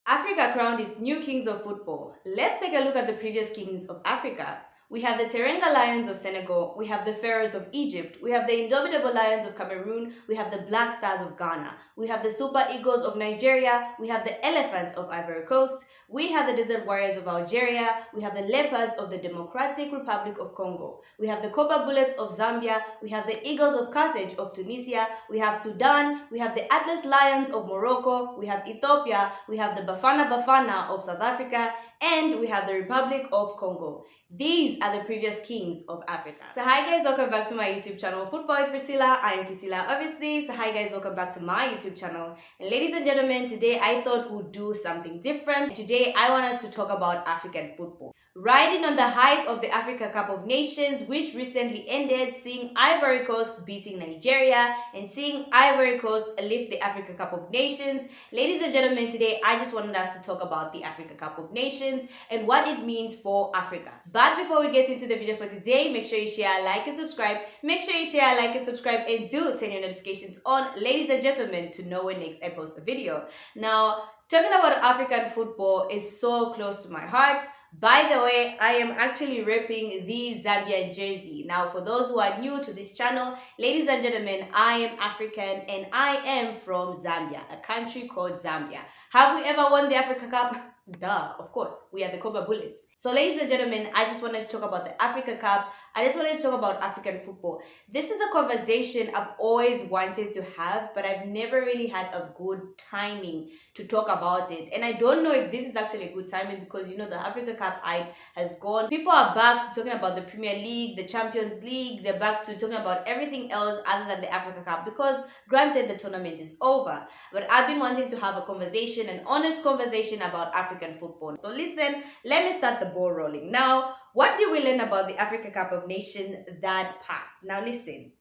Africa crowned its new kings of football. Let's take a look at the previous kings of Africa. We have the Teranga Lions of Senegal, we have the Pharaohs of Egypt, we have the Indomitable Lions of Cameroon, we have the Black Stars of Ghana, we have the Super Eagles of Nigeria, we have the Elephants of Ivory Coast, we have the Desert Warriors of Algeria, we have the Leopards of the Democratic Republic of Congo, we have the Copper Bullets of Zambia, we have the Eagles of Carthage of Tunisia, we have Sudan, we have the Atlas Lions of Morocco, we have Ethiopia, we have the Bafana Bafana of South Africa, and we have the Republic of Congo. These are the previous kings of Africa. So hi guys, welcome back to my YouTube channel, Football with Priscilla. I am Priscilla obviously. So hi guys, welcome back to my YouTube channel. And ladies and gentlemen, today I thought we'd do something different. Today I want us to talk about African football. Riding on the hype of the Africa Cup of Nations, which recently ended, seeing Ivory Coast beating Nigeria and seeing Ivory Coast lift the Africa Cup of Nations. Ladies and gentlemen, today I just wanted us to talk about the Africa Cup of Nations and what it means for Africa. But before we get into the video for today, make sure you share, like, and subscribe. Make sure you share, like, and subscribe, and do turn your notifications on, ladies and gentlemen, to know when next I post a video. Now, talking about African football is so close to my heart. By the way, I am actually repping the Zambian jersey. Now, for those who are new to this channel, ladies and gentlemen, I am African and I am from Zambia, a country called Zambia. Have we ever won the Africa Cup? Duh, of course, we are the Copper Bullets. So ladies and gentlemen, I just wanted to talk about the Africa Cup. I just wanted to talk about African football. This is a conversation I've always wanted to have, but I've never really had a good timing to talk about it. And I don't know if this is actually a good timing because, you know, the Africa Cup hype has gone. People are back to talking about the Premier League, the Champions League. They're back to talking about everything else other than the Africa Cup because granted the tournament is over. But I've been wanting to have a conversation, an honest conversation about African football. So listen, let me start the ball rolling. Now, what did we learn about the Africa Cup of Nations that passed? Now listen.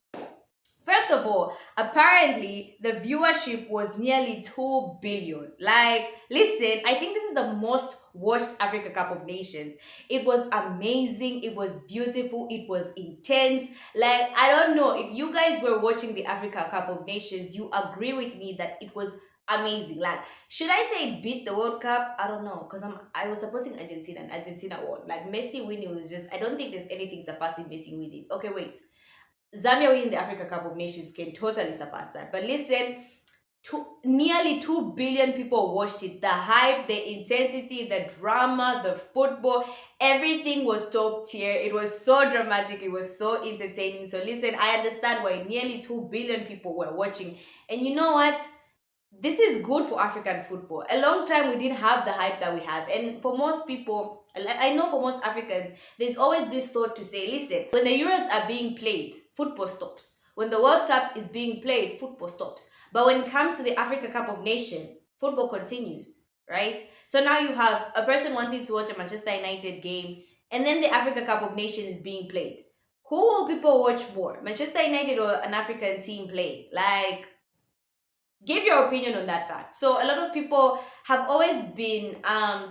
First of all, apparently the viewership was nearly 2 billion. Like, listen, I think this is the most watched Africa Cup of Nations. It was amazing. It was beautiful. It was intense. Like, I don't know if you guys were watching the Africa Cup of Nations, you agree with me that it was amazing. Like, should I say it beat the World Cup? I don't know, because I was supporting Argentina and Argentina won. Like, Messi winning was just, I don't think there's anything surpassing Messi winning. Okay, wait. Zambia winning the Africa Cup of Nations can totally surpass that. But listen, nearly 2 billion people watched it. The hype, the intensity, the drama, the football, everything was top tier. It was so dramatic. It was so entertaining. So listen, I understand why nearly 2 billion people were watching. And you know what? This is good for African football. A long time we didn't have the hype that we have. And for most people, I know for most Africans, there's always this thought to say, listen, when the Euros are being played, football stops. When the World Cup is being played, football stops. But when it comes to the Africa Cup of Nations, football continues, right? So now you have a person wanting to watch a Manchester United game, and then the Africa Cup of Nations is being played. Who will people watch more? Manchester United or an African team play? Like, give your opinion on that fact. So a lot of people have always been,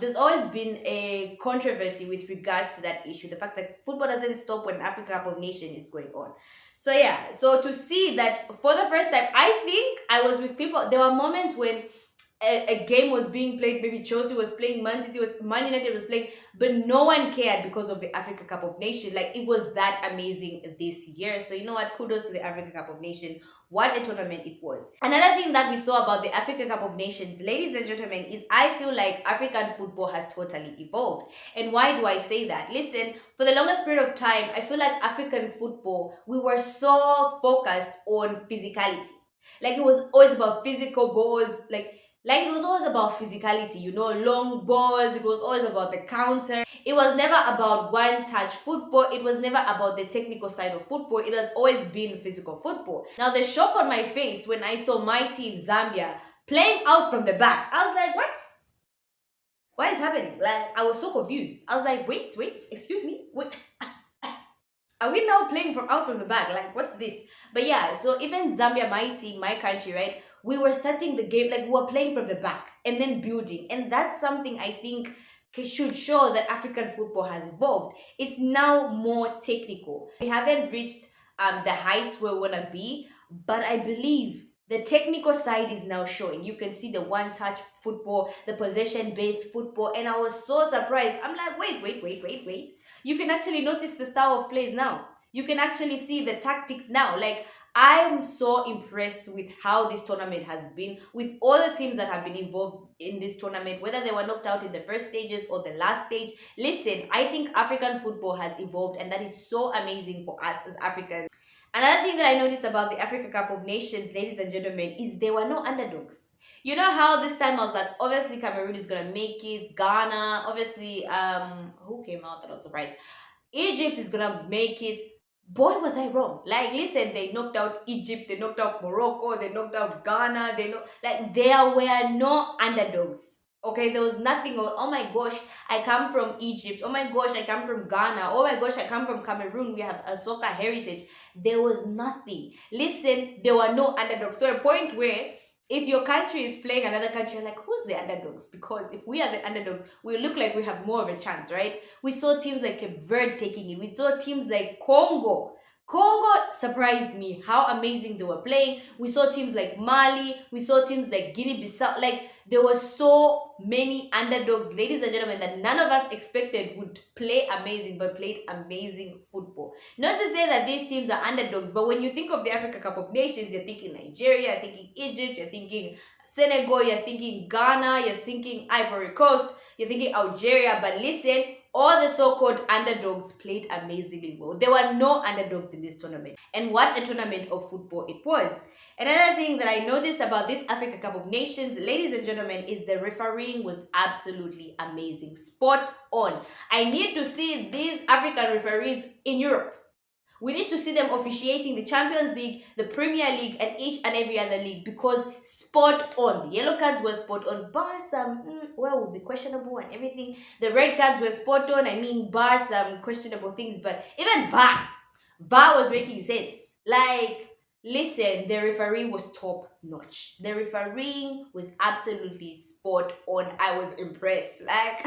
there's always been a controversy with regards to that issue. The fact that football doesn't stop when Africa Cup of Nations is going on. So yeah, so to see that for the first time, I think I was with people. There were moments when a game was being played, maybe Chelsea was playing, Man United was playing, but no one cared because of the Africa Cup of Nations. Like, it was that amazing this year. So you know what, kudos to the Africa Cup of Nations. What a tournament it was. Another thing that we saw about the Africa Cup of Nations, ladies and gentlemen, is I feel like African football has totally evolved. And why do I say that? Listen, for the longest period of time, I feel like African football, we were so focused on physicality. Like, it was always about physical balls, like it was always about physicality, you know, long balls. It was always about the counter. It was never about one-touch football. It was never about the technical side of football. It has always been physical football. Now, the shock on my face when I saw my team, Zambia, playing out from the back, I was like, what? What is happening? Like, I was so confused. I was like, wait, excuse me? Wait. Are we now playing from out from the back? Like, what's this? But yeah, so even Zambia, my team, my country, right? We were starting the game, like we were playing from the back and then building. And that's something I think should show that African football has evolved. It's now more technical. We haven't reached the heights where we want to be, but I believe The technical side is now showing. You can see the one-touch football, the possession-based football, and I was so surprised. I'm like, wait. You can actually notice the style of plays now. You can actually see the tactics now. Like, I'm so impressed with how this tournament has been, with all the teams that have been involved in this tournament, whether they were knocked out in the first stages or the last stage. Listen, I think African football has evolved, and that is so amazing for us as Africans. Another thing that I noticed about the Africa Cup of Nations, ladies and gentlemen, is there were no underdogs. You know how this time I was like, obviously Cameroon is gonna make it, Ghana, obviously, who came out that I was surprised? Egypt is gonna make it. Boy, was I wrong. Like, listen, they knocked out Egypt, they knocked out Morocco, they knocked out Ghana, like there were no underdogs. Okay, there was nothing. Oh my gosh, I come from Egypt. Oh my gosh, I come from Ghana. Oh my gosh, I come from Cameroon. We have a soccer heritage. There was nothing. Listen, there were no underdogs. To a point where if your country is playing another country, you're like, who's the underdogs? Because if we are the underdogs, we look like we have more of a chance, right? We saw teams like Cape Verde taking it. We saw teams like Congo. Congo surprised me how amazing they were playing. We saw teams like Mali. We saw teams like Guinea-Bissau. Like, there were so many underdogs, ladies and gentlemen, that none of us expected would play amazing, but played amazing football. Not to say that these teams are underdogs, but when you think of the Africa Cup of Nations, you're thinking Nigeria, you're thinking Egypt, you're thinking Senegal, you're thinking Ghana, you're thinking Ivory Coast, you're thinking Algeria. But listen, all the so-called underdogs played amazingly well. There were no underdogs in this tournament. And what a tournament of football it was. Another thing that I noticed about this Africa Cup of Nations, ladies and gentlemen, is the refereeing was absolutely amazing. Spot on. I need to see these African referees in Europe. We need to see them officiating the Champions League, the Premier League, and each and every other league, because spot on. The yellow cards were spot on, bar some, would be questionable and everything. The red cards were spot on, bar some questionable things, but even VAR was making sense. Like, listen, the referee was top notch. The refereeing was absolutely spot on. I was impressed. Like,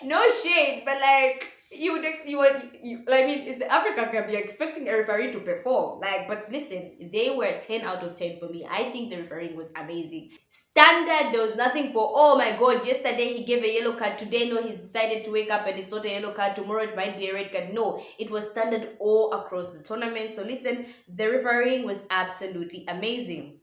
no shade, but like, it's the Africa Cup, you're expecting a referee to perform. Like, but listen, they were 10 out of 10 for me. I think the refereeing was amazing. Standard, there was nothing for, oh my god, yesterday he gave a yellow card, today no, he's decided to wake up and it's not a yellow card, tomorrow it might be a red card. No, it was standard all across the tournament. So listen, the refereeing was absolutely amazing.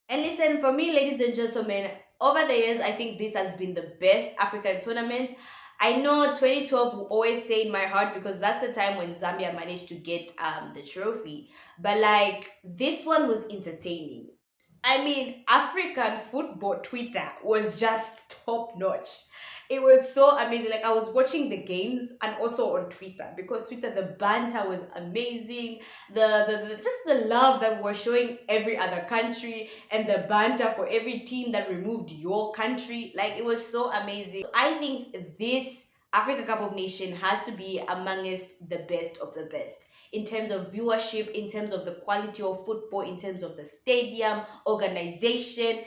And listen, for me, ladies and gentlemen, over the years, I think this has been the best African tournament. I know 2012 will always stay in my heart because that's the time when Zambia managed to get the trophy. But like, this one was entertaining. I mean, African football Twitter was just top notch. It was so amazing. Like, I was watching the games and also on Twitter, because Twitter, the banter was amazing. The just the love that we're showing every other country, and the banter for every team that removed your country. Like, it was so amazing. I think this Africa Cup of Nations has to be amongst the best of the best in terms of viewership, in terms of the quality of football, in terms of the stadium, organization,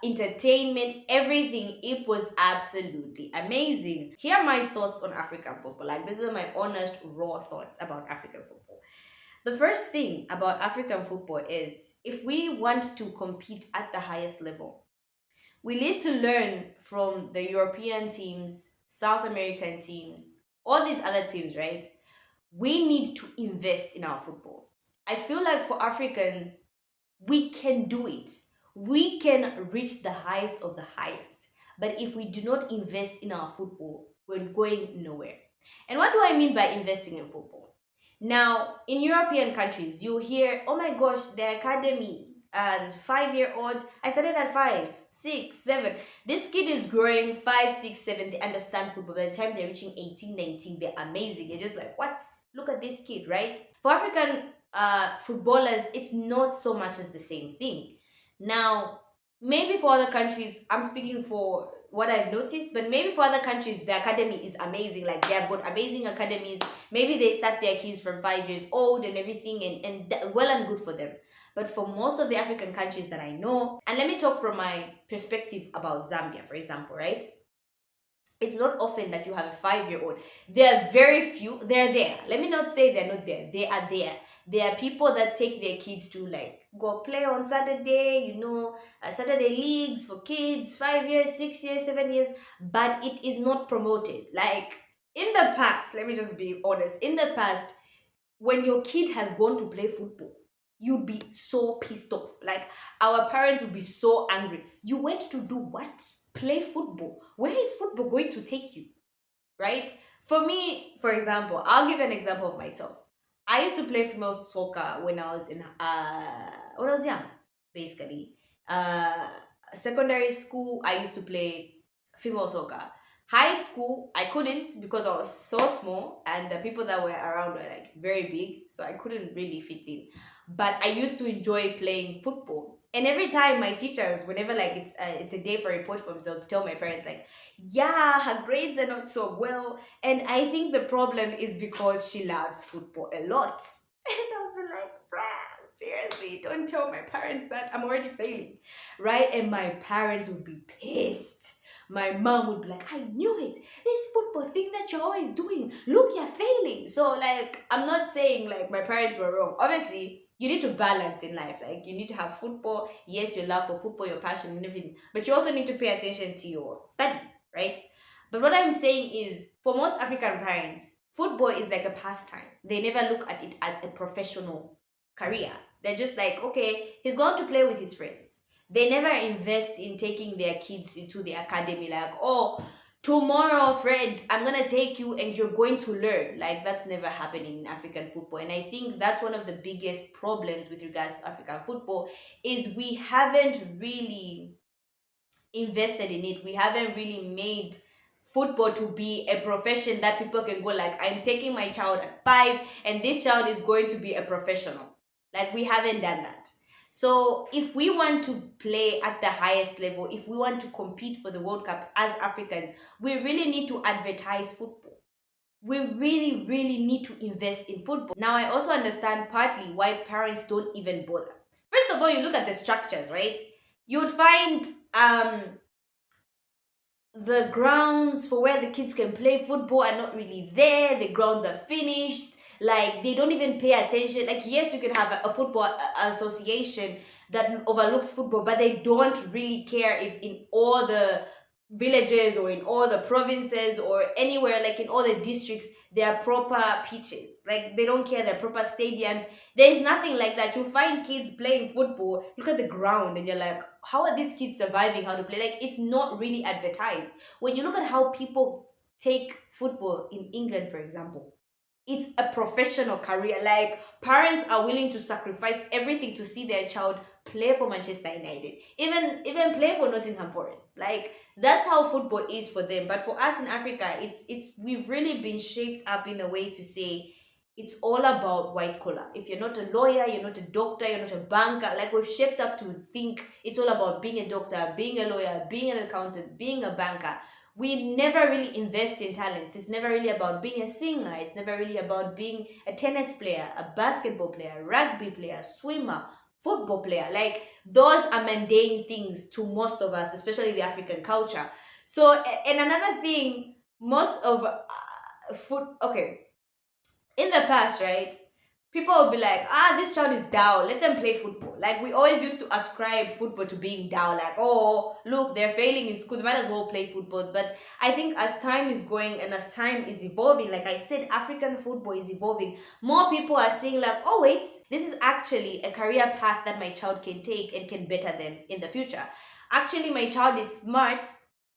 entertainment, everything. It was absolutely amazing. Here are my thoughts on African football. Like, this is my honest, raw thoughts about African football. The first thing about African football is, if we want to compete at the highest level, we need to learn from the European teams, South American teams, all these other teams, right? We need to invest in our football. I feel like for African, we can do it. We can reach the highest of the highest. But if we do not invest in our football, we're going nowhere. And what do I mean by investing in football? Now, in European countries, you hear, oh my gosh, the academy, this 5-year-old, I started at 5, 6, 7. This kid is growing 5, 6, 7. They understand football. By the time they're reaching 18, 19, they're amazing. You're just like, what? Look at this kid, right? For African footballers, it's not so much as the same thing. Now, maybe for other countries, I'm speaking for what I've noticed, but maybe for other countries, the academy is amazing. Like, they have got amazing academies. Maybe they start their kids from 5 years old and everything, and well and good for them. But for most of the African countries that I know, and let me talk from my perspective about Zambia, for example, right? It's not often that you have a 5-year-old. There are very few. They're there. Let me not say they're not there. They are there. There are people that take their kids to, like, go play on Saturday, Saturday leagues for kids, 5 years, 6 years, 7 years, but it is not promoted. Like in the past, let me just be honest, in the past, when your kid has gone to play football, you'd be so pissed off. Like our parents would be so angry. You went to do what? Play football. Where is football going to take you? Right? For me, for example, I'll give an example of myself. I used to play female soccer when I was young, basically. Uh, Secondary school, I used to play female soccer. High school, I couldn't because I was so small and the people that were around were like very big, so I couldn't really fit in. But I used to enjoy playing football. And every time my teachers, whenever like it's a day for report forms, they'll tell my parents like, yeah, her grades are not so well, and I think the problem is because she loves football a lot. And I'll be like, bruh, seriously, don't tell my parents that I'm already failing, right? And my parents would be pissed. My mom would be like, I knew it. This football thing that you're always doing. Look, you're failing. So, like, I'm not saying, like, my parents were wrong. Obviously, you need to balance in life. Like, you need to have football. Yes, your love for football, your passion, and everything. But you also need to pay attention to your studies, right? But what I'm saying is, for most African parents, football is like a pastime. They never look at it as a professional career. They're just like, okay, he's going to play with his friends. They never invest in taking their kids into the academy, like, oh, tomorrow, Fred, I'm going to take you and you're going to learn. Like, that's never happening in African football. And I think that's one of the biggest problems with regards to African football is we haven't really invested in it. We haven't really made football to be a profession that people can go like, I'm taking my child at 5 and this child is going to be a professional. Like, we haven't done that. So if we want to play at the highest level, if we want to compete for the World Cup as Africans, we really need to advertise football. We really, really need to invest in football. Now, I also understand partly why parents don't even bother. First of all, you look at the structures, right? You would find the grounds for where the kids can play football are not really there. The grounds are finished. Like, they don't even pay attention. Like, yes, you can have a football association that overlooks football, but they don't really care if in all the villages or in all the provinces or anywhere, like in all the districts, there are proper pitches. Like, they don't care, they're proper stadiums. There is nothing like that. You find kids playing football, look at the ground, and you're like, how are these kids surviving how to play? Like, it's not really advertised. When you look at how people take football in England, for example, it's a professional career. Like, parents are willing to sacrifice everything to see their child play for Manchester United, even play for Nottingham Forest. Like, that's how football is for them. But for us in Africa, it's we've really been shaped up in a way to say it's all about white collar. If you're not a lawyer, you're not a doctor, you're not a banker. Like, we've shaped up to think it's all about being a doctor, being a lawyer, being an accountant, being a banker. We never really invest in talents. It's never really about being a singer. It's never really about being a tennis player, a basketball player, rugby player, swimmer, football player. Like, those are mundane things to most of us, especially the African culture. So, and another thing, most of okay, in the past, right? People will be like, this child is down, let them play football. Like, we always used to ascribe football to being down. Like, oh, look, they're failing in school, they might as well play football. But I think as time is going and as time is evolving, like I said, African football is evolving. More people are saying like, oh wait, this is actually a career path that my child can take and can better them in the future. Actually, my child is smart.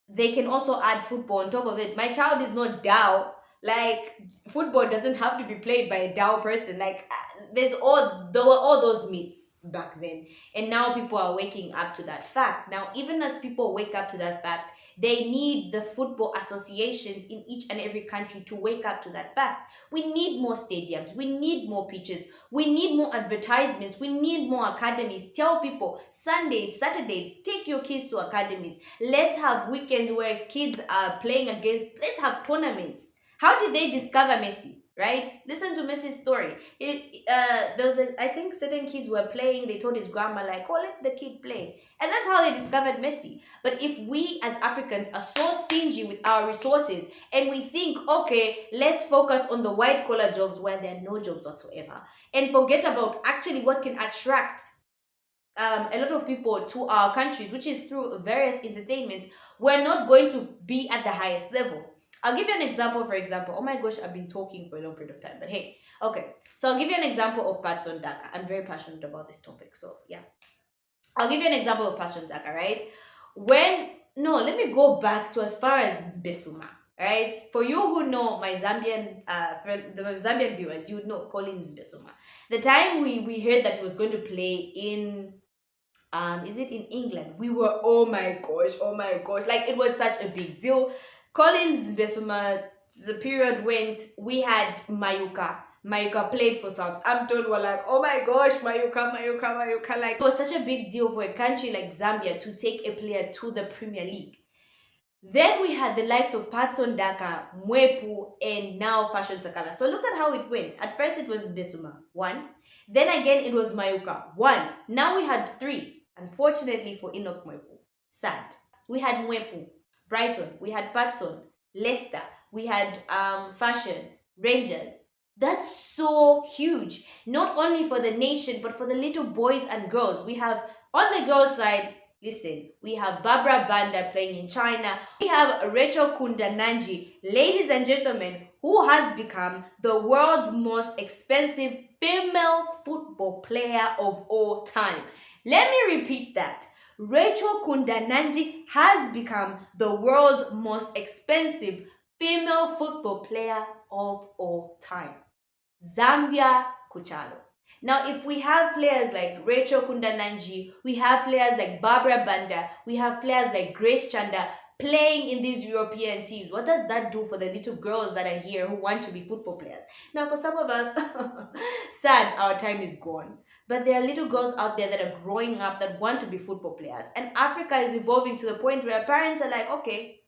They can also add football on top of it. My child is not down. Like, football doesn't have to be played by a Dow person. Like, there were all those myths back then, and now people are waking up to that fact. Now, even as people wake up to that fact, they need the football associations in each and every country to wake up to that fact. We need more stadiums, we need more pitches, we need more advertisements, we need more academies. Tell people Sundays, Saturdays, take your kids to academies. Let's have weekends where kids are playing against, let's have tournaments. How did they discover Messi, right? Listen to Messi's story. There was I think certain kids were playing, they told his grandma like, oh, let the kid play. And that's how they discovered Messi. But if we as Africans are so stingy with our resources and we think, okay, let's focus on the white collar jobs where there are no jobs whatsoever and forget about actually what can attract a lot of people to our countries, which is through various entertainment, we're not going to be at the highest level. I'll give you an example, for example. Oh my gosh, I've been talking for a long period of time, but hey, okay. So I'll give you an example of Patson Daka. I'm very passionate about this topic, so yeah. I'll give you an example of Patson Daka, right? Let me go back to as far as Besuma, right? For you who know my Zambian, for the Zambian viewers, you would know Collins Besuma. The time we heard that he was going to play in is it in England? We were, oh my gosh, like it was such a big deal. Collins Besuma, the period went, we had Mayuka played for Southampton. We're like, oh my gosh, Mayuka. Like, it was such a big deal for a country like Zambia to take a player to the Premier League. Then we had the likes of Patson Daka, Mwepu, and now Fashion Sakala. So look at how it went. At first it was Besuma, one. Then again it was Mayuka, one. Now we had three. Unfortunately for Enoch Mwepu, sad. We had Mwepu, Brighton. We had Patson, Leicester. We had Fashion, Rangers. That's so huge. Not only for the nation, but for the little boys and girls. We have, on the girls' side, listen, we have Barbara Banda playing in China. We have Rachel Kundananji, ladies and gentlemen, who has become the world's most expensive female football player of all time. Let me repeat that. Rachel Kundananji has become the world's most expensive female football player of all time. Zambia Kuchalo. Now, if we have players like Rachel Kundananji, we have players like Barbara Banda, we have players like Grace Chanda playing in these European teams, what does that do for the little girls that are here who want to be football players? Now, for some of us, sad, our time is gone. But there are little girls out there that are growing up that want to be football players. And Africa is evolving to the point where parents are like, okay,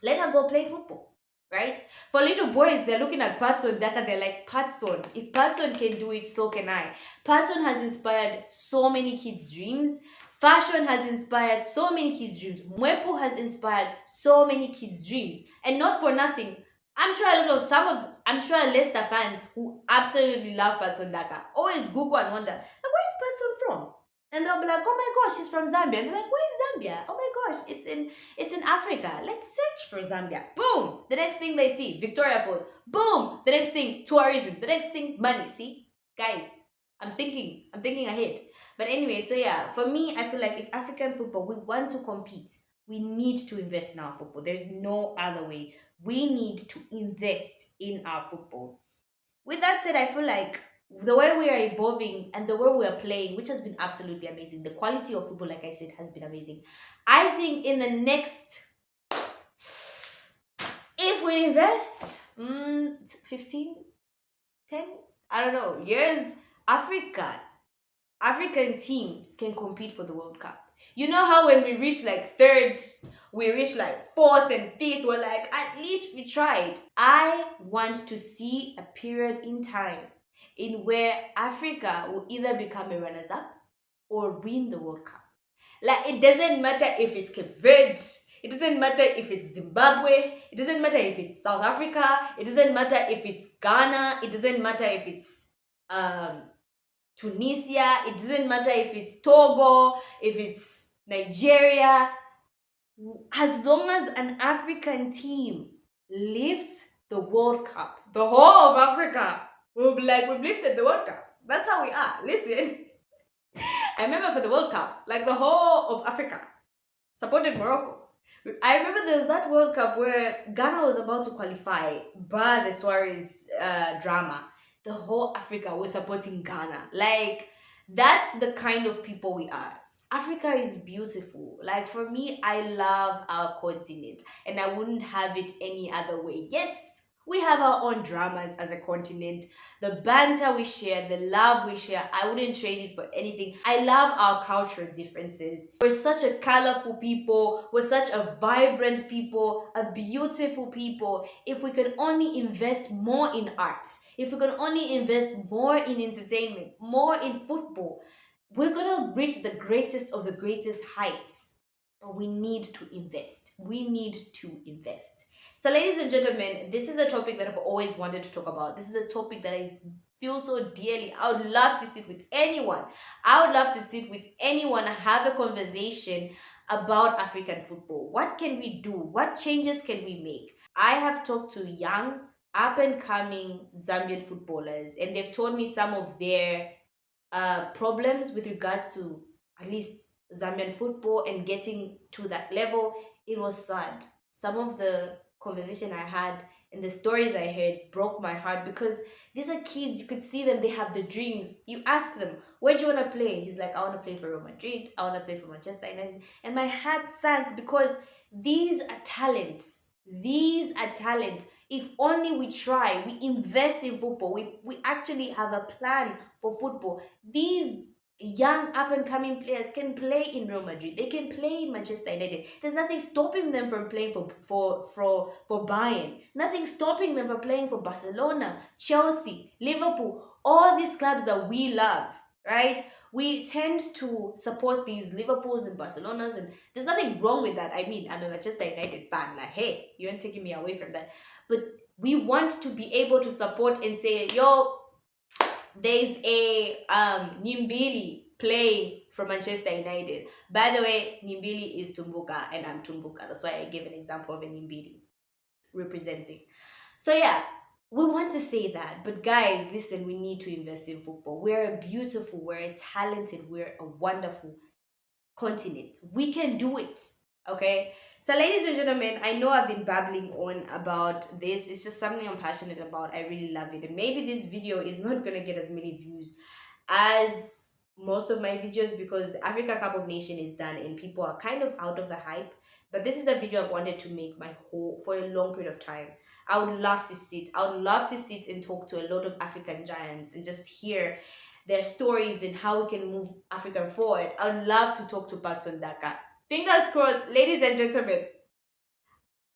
let her go play football. Right? For little boys, they're looking at Patson Daka, they're like, Patson, if Patson can do it, so can I. Patson has inspired so many kids' dreams. Fashion has inspired so many kids' dreams. Mwepu has inspired so many kids' dreams. And not for nothing, I'm sure Leicester fans who absolutely love Patson Daka always Google and wonder, like, where is Patson from? And they'll be like, oh my gosh, he's from Zambia. And they're like, where is Zambia? Oh my gosh, it's in Africa. Let's search for Zambia. Boom! The next thing they see, Victoria Falls. Boom! The next thing, tourism. The next thing, money. See? Guys, I'm thinking ahead. But anyway, so yeah, for me, I feel like if African football, we want to compete, we need to invest in our football. There's no other way. We need to invest in our football. With that said, I feel like the way we are evolving and the way we are playing, which has been absolutely amazing. The quality of football, like I said, has been amazing. I think in the next, if we invest 15, 10, I don't know, years, African teams can compete for the World Cup. You know how when we reach like third, we reach like fourth and fifth, we're like, at least we tried. I want to see a period in time in where Africa will either become a runners-up or win the World Cup. Like, it doesn't matter if it's Cape Verde, it doesn't matter if it's Zimbabwe, it doesn't matter if it's South Africa, it doesn't matter if it's Ghana, it doesn't matter if it's Tunisia, it doesn't matter if it's Togo, if it's Nigeria. As long as an African team lifts the World Cup, the whole of Africa we'll be like, we've lifted the World Cup. That's how we are. Listen. I remember for the World Cup, like the whole of Africa supported Morocco. I remember there was that World Cup where Ghana was about to qualify, bar the Suarez drama. The whole Africa was supporting Ghana. Like, that's the kind of people we are. Africa is beautiful. Like, for me, I love our continent and I wouldn't have it any other way. Yes, we have our own dramas as a continent. The banter we share, the love we share, I wouldn't trade it for anything. I love our cultural differences. We're such a colorful people. We're such a vibrant people, a beautiful people. If we can only invest more in arts, if we can only invest more in entertainment, more in football, we're gonna reach the greatest of the greatest heights. But we need to invest. We need to invest. So ladies and gentlemen, this is a topic that I've always wanted to talk about. This is a topic that I feel so dearly. I would love to sit with anyone. I would love to sit with anyone and have a conversation about African football. What can we do? What changes can we make? I have talked to young, up and coming Zambian footballers, and they've told me some of their problems with regards to at least Zambian football and getting to that level. It was sad. Some of the conversation I had and the stories I heard broke my heart because these are kids. You could see them. They have the dreams. You ask them, where do you want to play? He's like, I want to play for Real Madrid. I want to play for Manchester United. And my heart sank because these are talents. These are talents. If only we try, we invest in football, we actually have a plan for football. These young up and coming players can play in Real Madrid. They can play in Manchester United. There's nothing stopping them from playing for Bayern. Nothing stopping them from playing for Barcelona, Chelsea, Liverpool, all these clubs that we love, right? We tend to support these Liverpools and Barcelonas, and there's nothing wrong with that. I mean, I'm a Manchester United fan. Like, hey, you ain't taking me away from that. But we want to be able to support and say, yo, there's a Nimbili playing for Manchester United. By the way, Nimbili is Tumbuka and I'm Tumbuka. That's why I gave an example of a Nimbili representing. So yeah, we want to say that. But guys, listen, we need to invest in football. We're a beautiful, we're a talented, we're a wonderful continent. We can do it. Okay, so ladies and gentlemen, I know I've been babbling on about this. It's just something I'm passionate about. I really love it, and maybe this video is not gonna get as many views as most of my videos because the Africa Cup of Nations is done and people are kind of out of the hype. But this is a video I've wanted to make for a long period of time. I would love to sit. I would love to sit and talk to a lot of African giants and just hear their stories and how we can move Africa forward. I would love to talk to Patson Daka. Fingers crossed, ladies and gentlemen.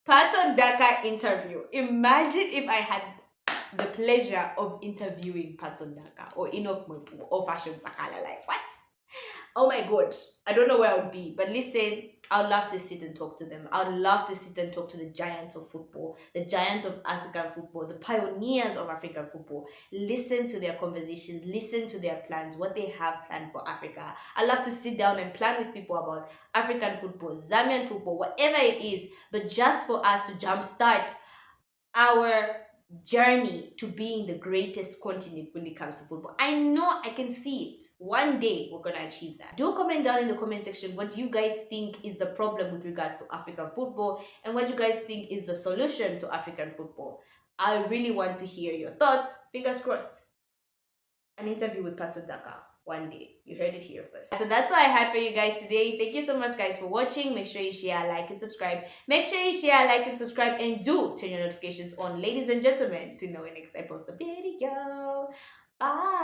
Patson Daka interview. Imagine if I had the pleasure of interviewing Patson Daka or Enoch Mwepu or Fashion Sakala. Like, what? Oh my God. I don't know where I would be. But listen, I would love to sit and talk to them. I would love to sit and talk to the giants of football, the giants of African football, the pioneers of African football. Listen to their conversations, listen to their plans, what they have planned for Africa. I love to sit down and plan with people about African football, Zambian football, whatever it is, but just for us to jumpstart our journey to being the greatest continent when it comes to football. I know I can see it. One day we're gonna achieve that. Do comment down in the comment section what you guys think is the problem with regards to African football and what you guys think is the solution to African football. I really want to hear your thoughts. Fingers crossed. An interview with Patson Daka. One day. You heard it here first. So that's all I had for you guys today. Thank you so much guys for watching. Make sure you share, like, and subscribe. Make sure you share, like, and subscribe, and do turn your notifications on, ladies and gentlemen, to know when next I post a video. Bye.